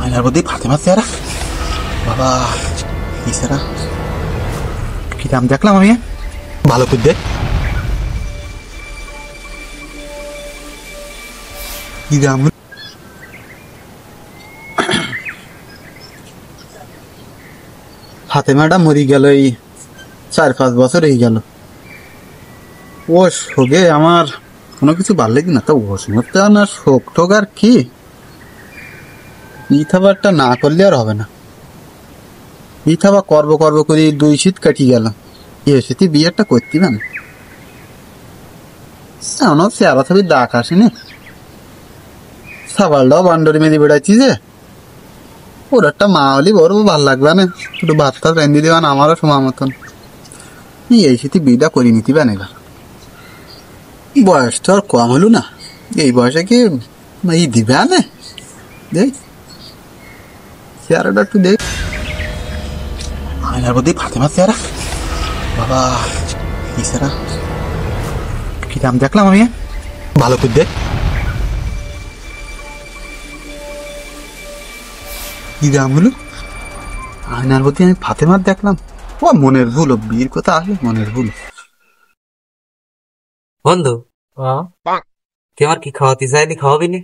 আয়নার মধ্যে ফাতেমা চেহারা, বাবা কি চেহারা, কি দাম দেখলাম আমি, ভালো করে দেখ কি দাম। ফাতেমাটা মরি গেল এই 4-5 বছর হয়ে গেল। ও শোকে আমার কোনো কিছু ভাল লাগে না, তা ও সমস্ত না শোক টোক আর কি, ইথাবারটা না করলে আর হবে না। ইথাবা করবো করে 2 শীত কাটিয়ে গেল, এসে বিয়েটা করতে না চেহারা ছবি দাগ আসেনি। সাবালটাও বান্ডরি মেরে বেড়াচ্ছি যে, ওর একটা মা হলি বড় ভাল লাগবে না, একটু ভাত টাত রেঁধে দেবান আমারও সময় মতন। এই সাথে বিয়েটা করে নিতে পারেন। এবার বয়সটা আর কম হলো না, এই বয়সে কি এই দিবে আনে, দেখ চেহারাটা একটু দেখ। আয়নার মধ্যে ফাতেমা চেহারা, বাবা কি চেহারা, কি দাম দেখলাম আমি, ভালো করে দেখ কি দাম হলো। আয়নার মধ্যে আমি ফাতেমার দেখলাম, ও মনের ভুল, বিয়ের কথা আসলে মনের ভুল। বন্ধু তুই আমার কি খাওয়াতে চাইলি, খাওয়াবি নি?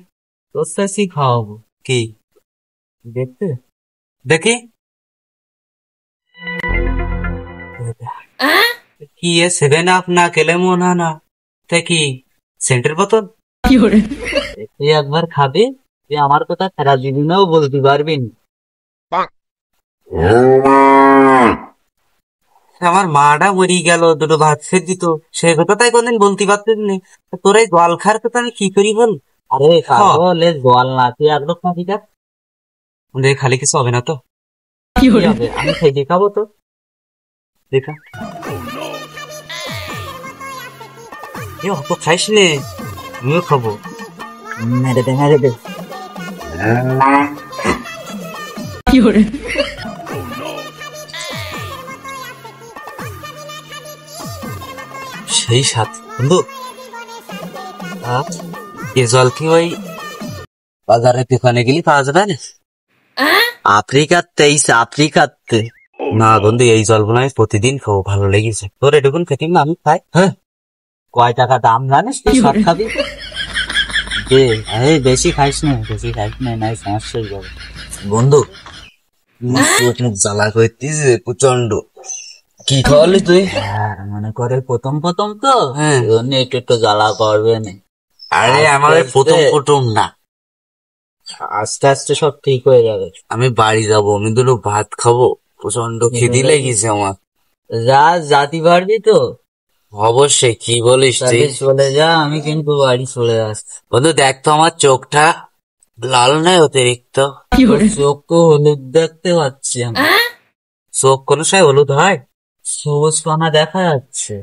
তোর চাইছি খাওয়াবো কি দেখতে, দেখি কি এ 7 আপ না কেলেমো না না, তা কি সেন্টের বোতল? তুই একবার খাবি, তুই আমার কথা সারা জীবনেও বলতে পারবি না। আমার মাটা মরি গেল, 2টো ভাত ফের দিত, সে কথা তাই কোনদিন বলতে পারতেন না। তোর এই জল খার কথা আমি কি করি বল? আরে জল না, তুই এক লোক না, ঠিক আছে খালি কিছু হবে না তো, আমি খাই দেখাবো তো, দেখা অত খাইস নে, আমিও খাবো, মেরে দে মেরে দে। সেই সাথে বন্ধু, এ জল কি ওই বাজারের দোকানে গেলি পাওয়া যাবে না? আফ্রিকাতে না বন্ধু, এই জল মনে হয় প্রতিদিন খাবো, ভালো লেগেছে। তোর এটুকুন খেতে না আমি খাই। হ্যাঁ, কয় টাকা দাম জানিস? তুই সব খাবি বেশি খাইস না, নাই সমস্যা হয়ে যাবে। বন্ধু মুখ জ্বালা করতিস প্রচন্ড, কি খাওয়ালি তুই? মনে করে প্রথম তো, হ্যাঁ একটু জ্বালা করবে না। আরে আমাদের প্রথম না, আস্তে আস্তে সব ঠিক হয়ে যাবে। আমি বাড়ি যাবো, আমি 2টো ভাত খাবো, প্রচন্ড খিদে লেগেছে আমার। জাতি পারবি তো? অবশ্যই, কি বলিস চলে যা, আমি কিন্তু বাড়ি চলে আসছি। বন্ধু দেখ তো আমার চোখটা লাল নাই অতিরিক্ত, চোখ তো হলুদ দেখতে পাচ্ছি আমি। চোখ কোনো সময় হলুদ হয়? সবুজ পানা দেখা যাচ্ছে।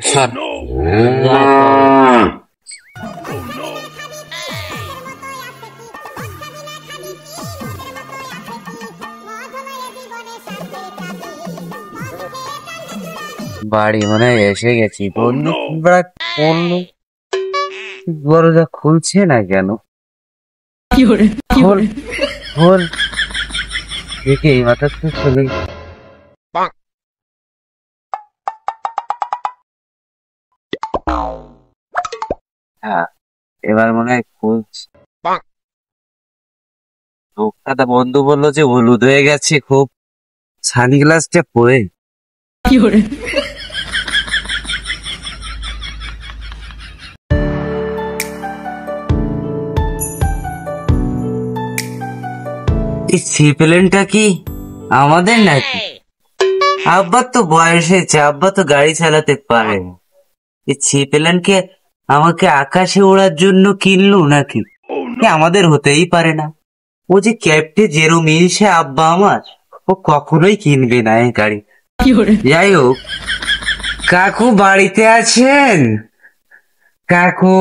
বাড়ি মনে হয় এসে গেছি। বন্ধু করলো, দরজা খুলছে না কেন? দেখে এই মাথা তো চলে। হ্যাঁ এবার মনে হয় খুলছে। চোখটা বন্ধু বললো যে হলুদ হয়ে গেছে খুব, সানগ্লাসটা পরে। এই সিপ্লেনটা কি আমাদের নাকি? আব্বার তো বয়স হয়েছে, আব্বা তো গাড়ি চালাতে পারে। এই সিপ্লেনকে আমাকে আকাশে ওড়ার জন্য কিনলো নাকি? আমাদের হতেই পারে না। ও যে ক্যাপ্টে জেরো মিলছে আব্বা আমার, ও কখনোই কিনবে না এই গাড়ি। যাই হোক, কাকু বাড়িতে আছেন? কাকু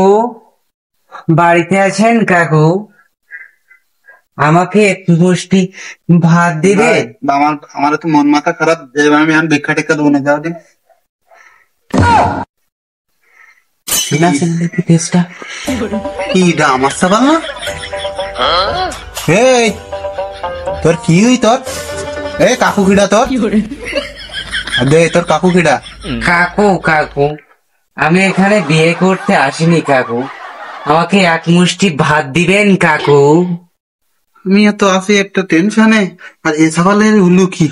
বাড়িতে আছেন? কাকু আমাকে একটু মুষ্টি ভাত দিবে? আমার তো মন মাথা খারাপ, আমি ভিক্ষা টেক্ষা দেবো না, যাও দিন। আমার সাবাল না, তোর কি হই তোর? এ কাকু কিডা তোর? দে তোর কাকু কিডা? কাকু কাকু আমি এখানে বিয়ে করতে আসিনি কাকু, আমাকে এক মুষ্টি ভাত দিবেন কাকু? আমি এত আছি একটা টেনশনে, আর এ সকালের উল্লু কি?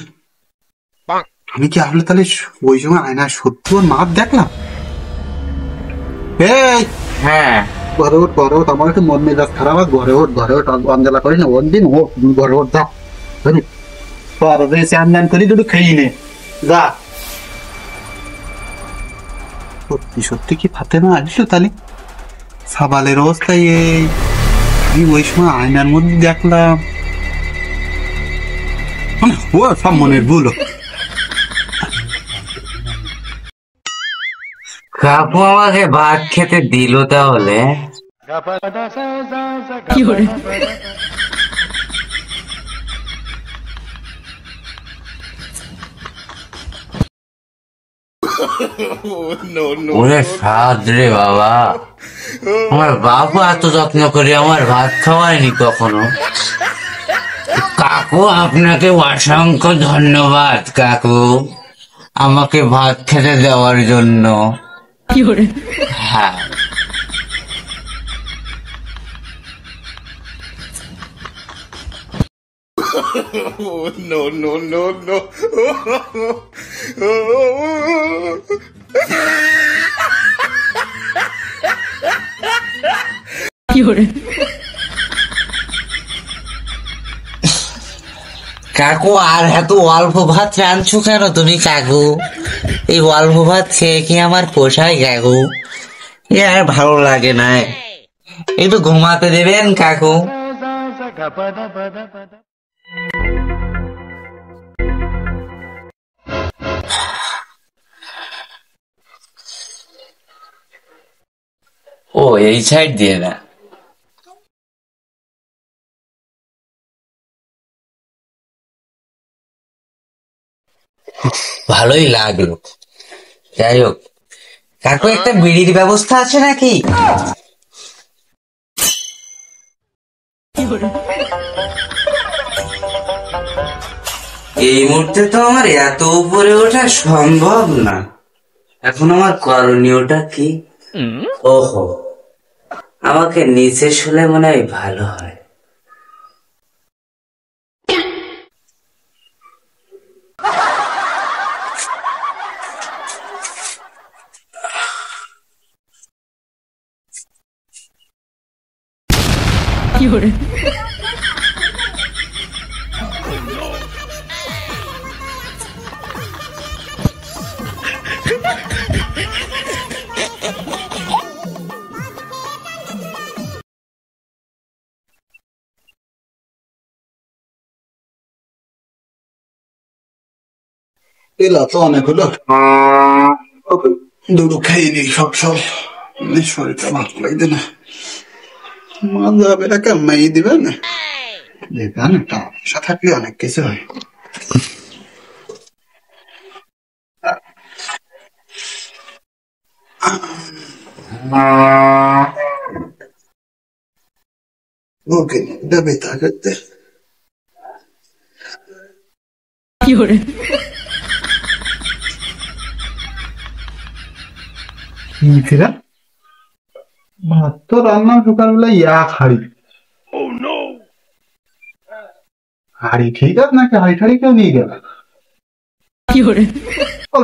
আমি কি আসলে তাহলে ওই সময় আয়না সত্যি ওর মাপ দেখলাম? এই হ্যাঁ ঘরে ওঠ, আমার একটু মন মেজাজ খারাপ আছে, ঘরে ওঠ অঞ্জলা করিস না, ওর দিন ও ঘরে ওঠ যা, বুঝলি? তোর চান করি দুটো খেয়ে নে যা। সত্যি কি ফাতে না আসলো তাহলে? সাবালের অবস্থায় এই, আমি ওই সময় আয়নার মধ্যে দেখলাম, ও সব মনের ভুল। কাকু আমাকে ভাত খেতে দিল তাহলে? ওরে সাদ রে বাবা, আমার বাবু এত যত্ন করে আমার ভাত খাওয়ায়নি কখনো। কাকু আপনাকে অসংখ্য ধন্যবাদ কাকু, আমাকে ভাত খেতে দেওয়ার জন্য। হ্যাঁ কাকু আর এত অল্প ভাত রাঁধছো কেন তুমি কাকু? এই অল্প ভাত খেয়ে কি আমার পোষায় কাকু? এ আর ভালো লাগে না, একটু ঘুমাতে দেবেন কাকু? ও এই সাইড দিয়ে না, ভালোই লাগলো। যাই হোক কাকু, একটা বিড়ির ব্যবস্থা আছে নাকি? এই মুহূর্তে তো আমার এত উপরে ওঠা সম্ভব না, এখন আমার করণীয়টা কি? ওহো, আমাকে নিচে শুলে মনে হয় ভালো হয়। এলা তো অনেক হলো, দুটো খেয়ে নি সব শরীরটা ভালো লাগছে না। মা যাবে না কেমন দিবে না, দেখবেন একটা আশা থাকলে অনেক কিছু হয়। ওকে দেবে তা করতে ভাত তো রান্না সকালবেলা হাড়ি ঠিক আছে নাকি হাড়ি ঠাড়ি কেউ নিয়ে গেল?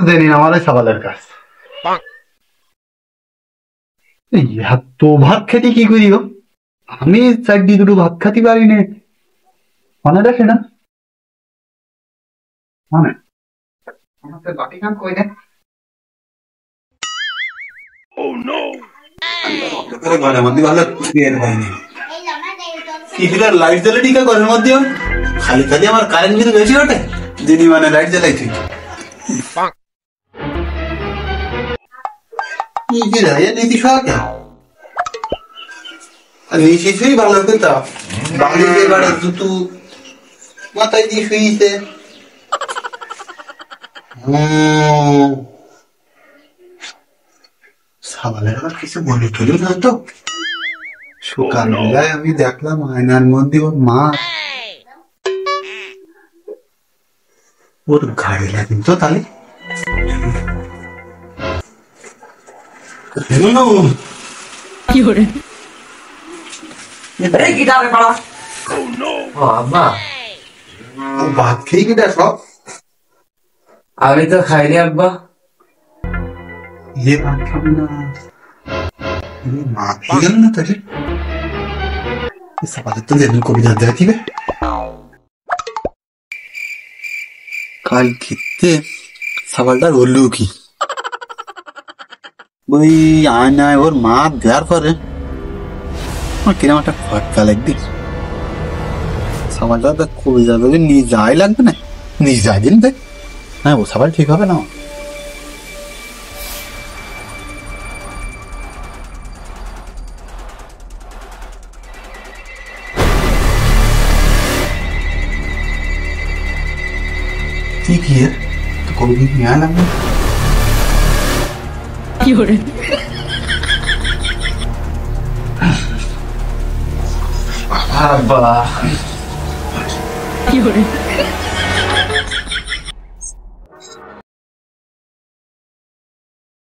জানি না, আমার সকালের কাজ এত ভাত খেতে কি করি গো? আমি চারটি দুটো ভাত খাতে পারি না, মনে রাখে না মানে আমাদের বাটি কাম কই দেয় ঘরের মধ্যে ভালো লাইট জ্বালে ঠিক ঘরের মধ্যে খালি খালি আমার কারেন্ট কিন্তু বেশি ওঠে, যিনি মানে লাইট জ্বালাই ঠিক নীতিশ নিশিসই ভালো কিন্তু বাড়ি এবারে জুতু মাথায় দিয়ে শুয়েছে। সাবালের আবার কিছু বলে টলে না তো? সকালবেলায় আমি দেখলাম আয়নার মধ্যে ওর মা ওর গাড়ি লাগেন তো তাহলে আব্বা ভাত খেয়ে কি দেখ সব আমি তো খাইনি আব্বা। ইয়ে ভাত খাবি না মা খেয়ে গেল না তাহলে সকালে তো যেদিন কবিতা দেয় দিবে কাল খেতে সকালটা বললু কি ওই আয়নায় ওর মা দেওয়ার পরে আমার কিরম একটা খটকা লাগবে সকালটা তো কবিতা যদি নিয়ে যাই লাগবে না নিয়ে যাই দিন দেখ হ্যাঁ ও সবাই ঠিক হবে না ठीक है तो कोई भी नहीं आना আব্বা